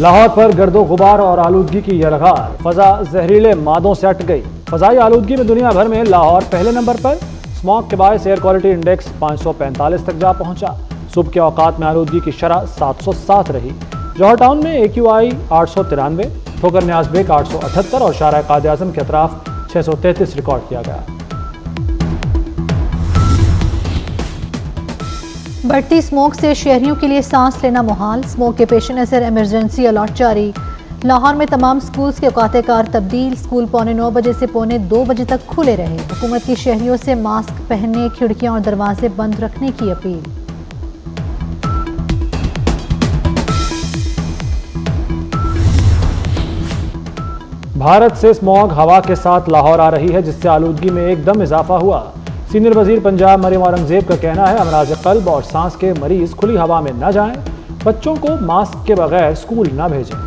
لاہور پر گرد و غبار اور آلودگی کی یلغار، فضا زہریلے مادوں سے اٹ گئی۔ فضائی آلودگی میں دنیا بھر میں لاہور پہلے نمبر پر، اسموگ کے باعث ایئر کوالٹی انڈیکس 545 تک جا پہنچا۔ صبح کے اوقات میں آلودگی کی شرح 707 رہی۔ جوہر ٹاؤن میں AQI 893، ٹھوکر نیاز بیگ 878 اور شارع قائد اعظم کے اطراف 633 ریکارڈ کیا گیا۔ بڑھتی اسموگ سے شہریوں کے لیے سانس لینا محال، اسموگ کے پیش نظر ایمرجنسی الرٹ جاری۔ لاہور میں تمام سکولز کے اوقات کار تبدیل، سکول 9:15 بجے سے 2:15 بجے تک کھلے رہے۔ حکومت کی شہریوں سے ماسک پہننے، کھڑکیاں اور دروازے بند رکھنے کی اپیل۔ بھارت سے اسموگ ہوا کے ساتھ لاہور آ رہی ہے، جس سے آلودگی میں ایک دم اضافہ ہوا۔ سینئر وزیر پنجاب مریم اورنگزیب کا کہنا ہے امراض قلب اور سانس کے مریض کھلی ہوا میں نہ جائیں، بچوں کو ماسک کے بغیر اسکول نہ بھیجیں۔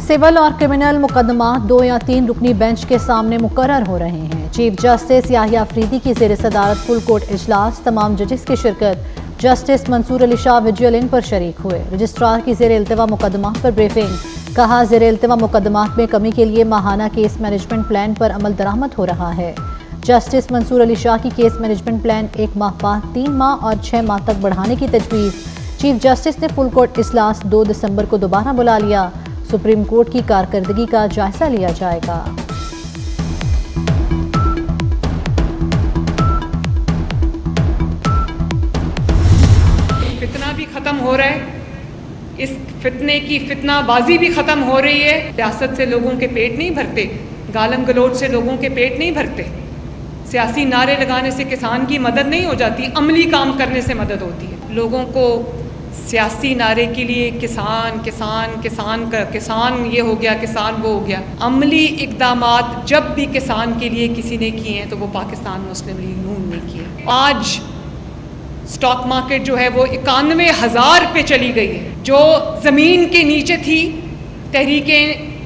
سول اور کرمنل مقدمات 2 یا 3 رکنی بینچ کے سامنے مقرر ہو رہے ہیں۔ چیف جسٹس یحییٰ آفریدی کی زیر صدارت فل کورٹ اجلاس، تمام ججز کی شرکت۔ جسٹس منصور علی شاہ ویجیلنگ پر شریک ہوئے۔ رجسٹرار کی زیر التوا مقدمات پر بریفنگ، کہا زیر التوا مقدمات میں کمی کے لیے ماہانہ کیس مینجمنٹ پلان پر عمل درآمد ہو رہا ہے۔ جسٹس منصور علی شاہ کی کیس مینجمنٹ پلان 1 ماہ بعد 3 ماہ اور 6 ماہ تک بڑھانے کی تجویز۔ چیف جسٹس نے فل کورٹ اجلاس 2 دسمبر کو دوبارہ بلا لیا۔ سپریم کورٹ کی کارکردگی کا جائزہ لیا جائے گا۔ فتنہ بھی ختم ہو رہا ہے، اس فتنے کی فتنہ بازی بھی ختم ہو رہی ہے۔ سیاست سے لوگوں کے پیٹ نہیں بھرتے، گالم گلوچ سے لوگوں کے پیٹ نہیں بھرتے، سیاسی نعرے لگانے سے کسان کی مدد نہیں ہو جاتی، عملی کام کرنے سے مدد ہوتی ہے۔ لوگوں کو سیاسی نعرے کے لیے کسان کسان کسان کا کسان یہ ہو گیا، کسان وہ ہو گیا، عملی اقدامات جب بھی کسان کے لیے کسی نے کیے ہیں تو وہ پاکستان مسلم لیگ نون نے کیے۔ آج سٹاک مارکیٹ جو ہے وہ 91,000 پہ چلی گئی ہے، جو زمین کے نیچے تھی تحریک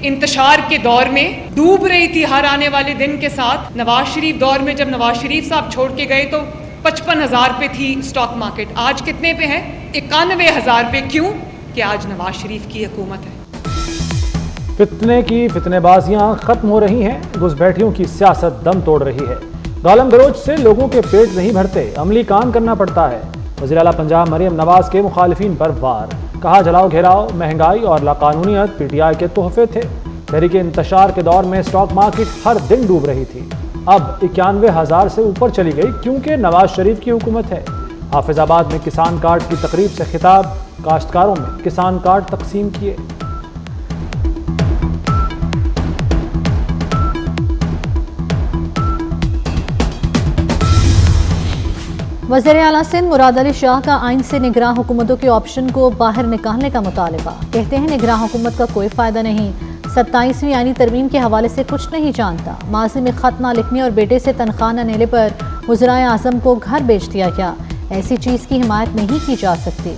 انتشار کے دور میں، ڈوب رہی تھی ہر آنے والے دن کے ساتھ۔ نواز شریف دور میں جب نواز شریف صاحب چھوڑ کے گئے تو 55,000 پہ تھی سٹاک مارکیٹ، آج کتنے پہ ہے؟ 91,000 پہ۔ کیوں؟ کہ آج نواز شریف کی حکومت ہے۔ فتنے کی فتنے بازیاں ختم ہو رہی ہیں، گھس بیٹھیوں کی سیاست دم توڑ رہی ہے۔ گالم گلوچ سے لوگوں کے پیٹ نہیں بھرتے، عملی کام کرنا پڑتا ہے۔ وزیر اعلیٰ پنجاب مریم نواز کے مخالفین پر وار، کہا جلاؤ گھیراؤ، مہنگائی اور لاقانونیت PTI کے تحفے تھے۔ تحریک انتشار کے دور میں سٹاک مارکیٹ ہر دن ڈوب رہی تھی، اب 91,000 سے اوپر چلی گئی کیونکہ نواز شریف کی حکومت ہے۔ حافظ آباد میں کسان کارڈ کی تقریب سے خطاب، کاشتکاروں میں کسان کارڈ تقسیم کیے۔ وزیر اعلیٰ سندھ مراد علی شاہ کا آئین سے نگراں حکومتوں کے آپشن کو باہر نکالنے کا مطالبہ۔ کہتے ہیں نگراں حکومت کا کوئی فائدہ نہیں، 27ویں آئینی ترمیم کے حوالے سے کچھ نہیں جانتا۔ ماضی میں خط نہ لکھنے اور بیٹے سے تنخواہ نہ لینے پر وزرائے اعظم کو گھر بیچ دیا گیا، ایسی چیز کی حمایت نہیں کی جا سکتی۔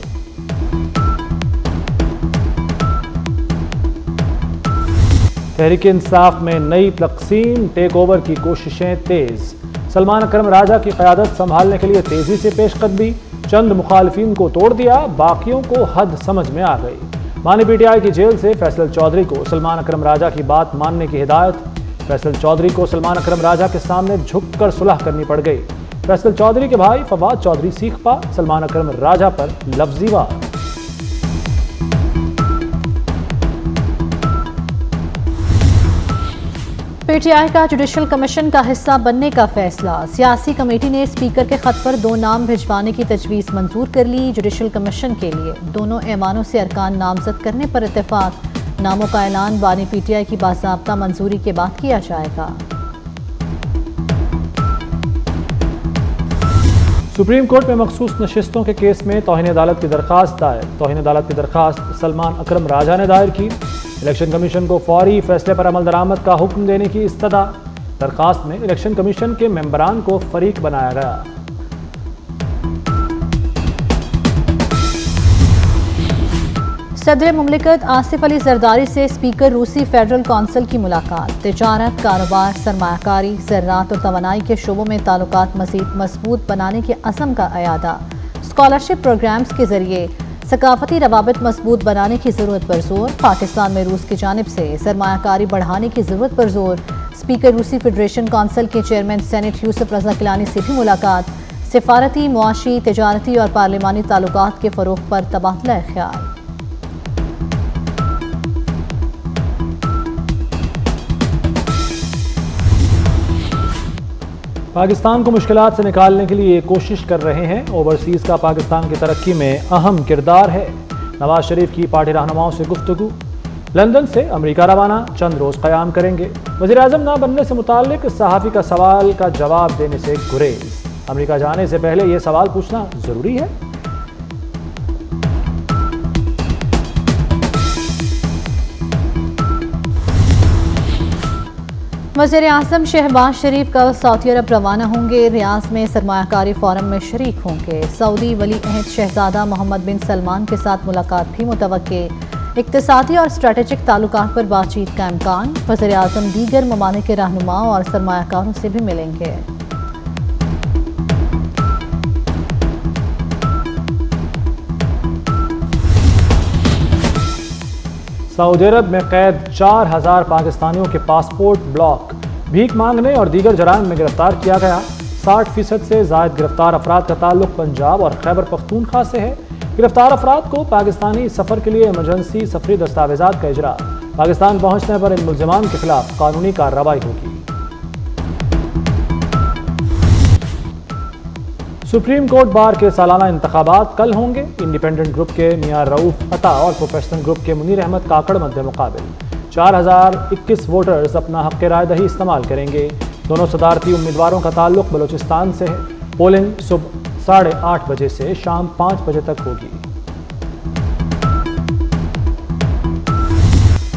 تحریک انصاف میں نئی تقسیم، ٹیک اوور کی کوششیں تیز۔ سلمان اکرم راجہ کی قیادت سنبھالنے کے لیے تیزی سے پیش قدمی، چند مخالفین کو توڑ دیا، باقیوں کو حد سمجھ میں آ گئی۔ بانی PTI کی جیل سے فیصل چودھری کو سلمان اکرم راجہ کی بات ماننے کی ہدایت۔ فیصل چودھری کو سلمان اکرم راجہ کے سامنے جھک کر صلح کرنی پڑ گئی۔ فیصل چودھری کے بھائی فواد چودھری سیخ پا، سلمان اکرم راجہ پر لفظی وار۔ PTI کا جوڈیشل کمیشن کا حصہ بننے کا فیصلہ۔ سیاسی کمیٹی نے اسپیکر کے خط پر 2 نام بھجوانے کی تجویز منظور کر لی۔ جوڈیشل کمیشن کے لیے دونوں ایوانوں سے ارکان نامزد کرنے پر اتفاق۔ ناموں کا اعلان بانی PTI کی باضابطہ منظوری کے بعد کیا جائے گا۔ سپریم کورٹ میں مخصوص نشستوں کے کیس میں توہین عدالت کی درخواست دائر۔ توہین عدالت کی درخواست سلمان اکرم راجہ نے دائر کی۔ الیکشن کمیشن کو فوری فیصلے پر عمل درآمد کا حکم دینے کی استدعا۔ درخواست میں الیکشن کمیشن کے ممبران کو فریق بنایا گیا۔ صدر مملکت آصف علی زرداری سے اسپیکر روسی فیڈرل کونسل کی ملاقات۔ تجارت، کاروبار، سرمایہ کاری، زراعت اور توانائی کے شعبوں میں تعلقات مزید مضبوط بنانے کے عزم کا اعادہ۔ اسکالرشپ پروگرامز کے ذریعے ثقافتی روابط مضبوط بنانے کی ضرورت پر زور۔ پاکستان میں روس کی جانب سے سرمایہ کاری بڑھانے کی ضرورت پر زور۔ اسپیکر روسی فیڈریشن کونسل کے چیئرمین سینٹ یوسف رضا کیلانی سے بھی ملاقات۔ سفارتی، معاشی، تجارتی اور پارلیمانی تعلقات کے فروغ پر تبادلہ خیال۔ پاکستان کو مشکلات سے نکالنے کے لیے کوشش کر رہے ہیں۔ اوورسیز کا پاکستان کی ترقی میں اہم کردار ہے۔ نواز شریف کی پارٹی رہنماؤں سے گفتگو۔ لندن سے امریکہ روانہ، چند روز قیام کریں گے۔ وزیر اعظم نہ بننے سے متعلق صحافی کا سوال کا جواب دینے سے گریز۔ امریکہ جانے سے پہلے یہ سوال پوچھنا ضروری ہے؟ وزیر اعظم شہباز شریف کل سعودی عرب روانہ ہوں گے۔ ریاض میں سرمایہ کاری فورم میں شریک ہوں گے۔ سعودی ولی عہد شہزادہ محمد بن سلمان کے ساتھ ملاقات بھی متوقع۔ اقتصادی اور اسٹریٹجک تعلقات پر بات چیت کا امکان۔ وزیر اعظم دیگر ممالک کے رہنماؤں اور سرمایہ کاروں سے بھی ملیں گے۔ سعودی عرب میں قید 4000 پاکستانیوں کے پاسپورٹ بلاک۔ بھیک مانگنے اور دیگر جرائم میں گرفتار کیا گیا۔ 60% سے زائد گرفتار افراد کا تعلق پنجاب اور خیبر پختونخوا سے ہے۔ گرفتار افراد کو پاکستانی سفر کے لیے ایمرجنسی سفری دستاویزات کا اجرا۔ پاکستان پہنچنے پر ان ملزمان کے خلاف قانونی کارروائی ہوگی۔ سپریم کورٹ بار کے سالانہ انتخابات کل ہوں گے۔ انڈیپینڈنٹ گروپ کے میاں رؤوف عطا اور پروفیشنل گروپ کے منیر احمد کاکڑ مد مقابل۔ 4021 ووٹرز اپنا حق رائے دہی استعمال کریں گے۔ دونوں صدارتی امیدواروں کا تعلق بلوچستان سے ہے۔ پولنگ صبح 8:30 بجے سے شام 5 بجے تک ہوگی۔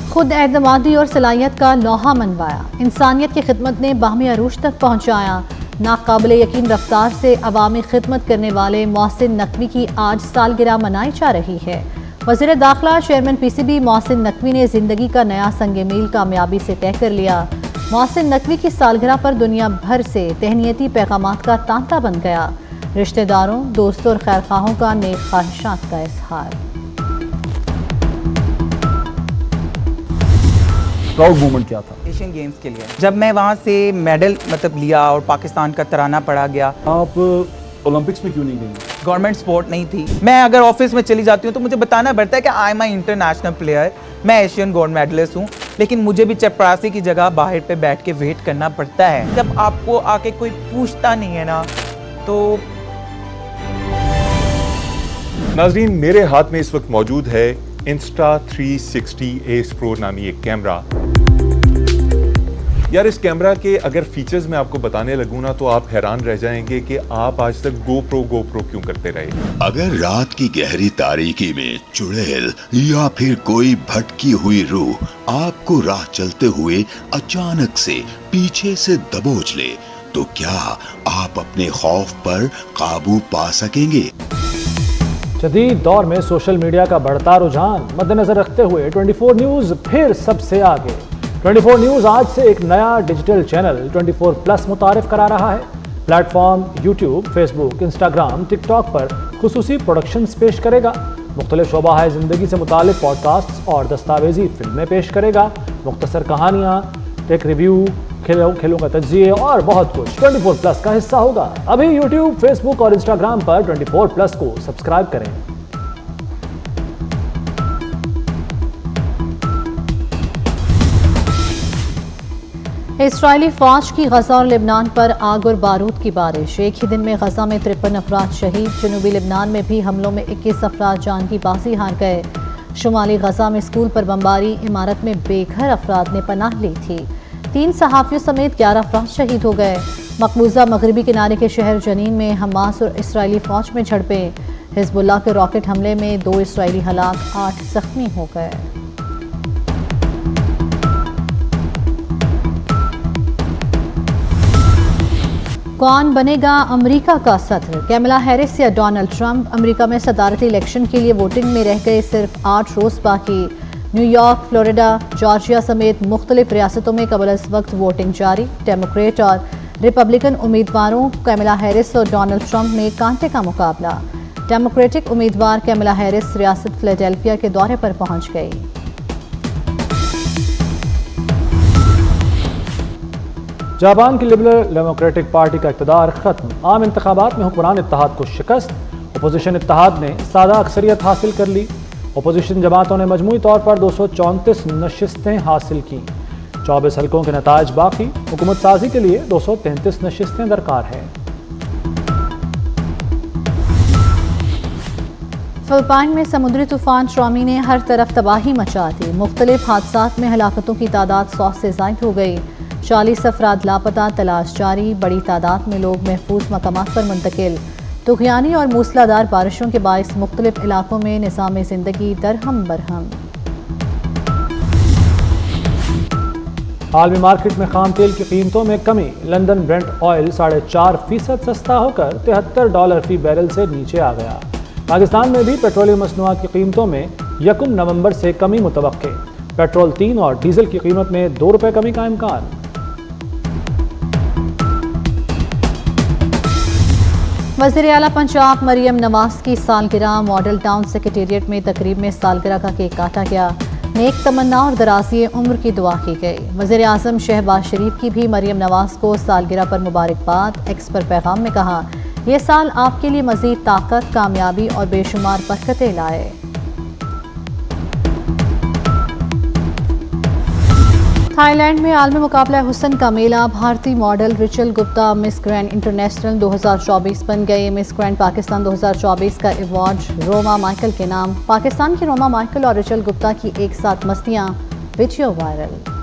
خود اعتمادی اور صلاحیت کا لوحہ منوایا۔ انسانیت کی خدمت نے باہمی عروج تک پہنچایا۔ ناقابل یقین رفتار سے عوامی خدمت کرنے والے محسن نقوی کی آج سالگرہ منائی جا رہی ہے۔ وزیر داخلہ chairman P C B Mohsin Naqvi نے زندگی کا نیا سنگ میل کامیابی سے طے کر لیا۔ محسن نقوی کی سالگرہ پر دنیا بھر سے تہنیتی پیغامات کا تانتا بن گیا۔ رشتہ داروں، دوستوں اور خیرخواہوں کا نیک خواہشات کا اظہار۔ پراؤڈ مومنٹ کیا تھا؟ ایشین گیمز کے لیے جب میں وہاں سے میڈل لیا اور پاکستان کا ترانہ پڑھا گیا۔ آپ اولمپکس میں کیوں نہیں گئی؟ گورنمنٹ سپورٹ نہیں تھی۔ میں اگر آفس میں چلی جاتی ہوں تو مجھے بتانا پڑتا ہے کہ I am a international player, میں ایشین گولڈ میڈلسٹ ہوں، لیکن مجھے بھی چپراسی کی جگہ باہر پہ بیٹھ کے ویٹ کرنا پڑتا ہے۔ جب آپ کو آ کے کوئی پوچھتا نہیں ہے نا تو ناظرین، میرے ہاتھ میں اس وقت موجود ہے Insta360 Ace Pro نامی ایک کیمرہ۔ یار اس کیمرہ کے اگر فیچرز میں آپ کو بتانے لگوں نا تو آپ حیران رہ جائیں گے کہ آپ آج تک گو پرو کیوں کرتے رہے۔ اگر رات کی گہری تاریکی میں چڑیل یا پھر کوئی بھٹکی ہوئی روح آپ کو راہ چلتے ہوئے اچانک سے پیچھے سے دبوچ لے تو کیا آپ اپنے خوف پر قابو پا سکیں گے؟ جدید دور میں سوشل میڈیا کا بڑھتا رجحان مد نظر رکھتے ہوئے 24 نیوز پھر سب سے آگے۔ 24 نیوز آج سے ایک نیا ڈیجیٹل چینل 24 پلس متعارف کرا رہا ہے۔ پلیٹ فارم یوٹیوب، فیس بک، انسٹاگرام، ٹک ٹاک پر خصوصی پروڈکشنز پیش کرے گا۔ مختلف شعبہ زندگی سے متعلق پوڈ کاسٹس اور دستاویزی فلمیں پیش کرے گا۔ مختصر کہانیاں، ٹیک ریویو، کھیلوں کا تجزیے اور بہت کچھ 24 پلس کا حصہ ہوگا۔ ابھی یوٹیوب، فیس بک اور انسٹاگرام پر 24 پلس کو سبسکرائب کریں۔ اسرائیلی فوج کی غزہ اور لبنان پر آگ اور بارود کی بارش۔ ایک ہی دن میں غزہ میں 53 افراد شہید۔ جنوبی لبنان میں بھی حملوں میں 21 افراد جان کی بازی ہار گئے۔ شمالی غزہ میں اسکول پر بمباری، عمارت میں بے گھر افراد نے پناہ لی تھی۔ 3 صحافیوں سمیت 11 افراد شہید ہو گئے۔ مقبوضہ مغربی کنارے کے شہر جنین میں حماس اور اسرائیلی فوج میں جھڑپیں۔ حزب اللہ کے راکٹ حملے میں 2 اسرائیلی ہلاک، 8 زخمی ہو گئے۔ کون بنے گا امریکہ کا صدر؟ کیملا ہیرس یا ڈونلڈ ٹرمپ؟ امریکہ میں صدارتی الیکشن کے لیے ووٹنگ میں رہ گئے صرف 8 روز باقی۔ نیو یارک، فلوریڈا، جارجیا سمیت مختلف ریاستوں میں قبل از وقت ووٹنگ جاری۔ ڈیموکریٹ اور ریپبلکن امیدواروں کیملا ہیرس اور ڈونلڈ ٹرمپ میں کانٹے کا مقابلہ۔ ڈیموکریٹک امیدوار کیملا ہیرس ریاست فلیڈیلفیا کے دورے پر پہنچ گئی۔ جاپان کی لبرل ڈیموکریٹک پارٹی کا اقتدار ختم، عام انتخابات میں حکمران اتحاد کو شکست، اپوزیشن اتحاد نے سادہ اکثریت حاصل کر لی۔ اپوزیشن جماعتوں نے مجموعی طور پر 234 نشستیں حاصل کیں، 24 حلقوں کے نتائج باقی، حکومت سازی کے لیے 233 نشستیں درکار ہیں۔ فلپائن میں سمندری طوفان ٹرامی نے ہر طرف تباہی مچا دی، مختلف حادثات میں ہلاکتوں کی تعداد 100 سے زائد ہو گئی، 40 افراد لاپتہ، تلاش جاری، بڑی تعداد میں لوگ محفوظ مقامات پر منتقل۔ طغیانی اور موسلادھار بارشوں کے باعث مختلف علاقوں میں نظام زندگی درہم برہم۔ عالمی مارکیٹ میں خام تیل کی قیمتوں میں کمی، لندن برنٹ آئل 4.5% سستا ہو کر $73 فی بیرل سے نیچے آ گیا۔ پاکستان میں بھی پیٹرولیم مصنوعات کی قیمتوں میں 1 نومبر سے کمی متوقع، پیٹرول 3 اور ڈیزل کی قیمت میں $2 کمی کا امکان۔ وزیر اعلیٰ پنجاب مریم نواز کی سالگرہ، ماڈل ٹاؤن سیکریٹریٹ میں تقریب میں سالگرہ کا کیک کاٹا گیا، نیک تمنا اور دراز عمر کی دعا کی گئی۔ وزیر اعظم شہباز شریف کی بھی مریم نواز کو سالگرہ پر مبارکباد، ایکس پر پیغام میں کہا، یہ سال آپ کے لیے مزید طاقت، کامیابی اور بے شمار برکتیں لائے۔ تھائی لینڈ میں عالمی مقابلہ حسن کا میلہ، بھارتی ماڈل ریچل گپتا مس گرینڈ انٹرنیشنل 2024 بن گئی۔ مس گرینڈ پاکستان 2024 کا ایوارڈ روما مائیکل کے نام۔ پاکستان کی روما مائیکل اور ریچل گپتا کی ایک ساتھ مستیاں، ویڈیو وائرل۔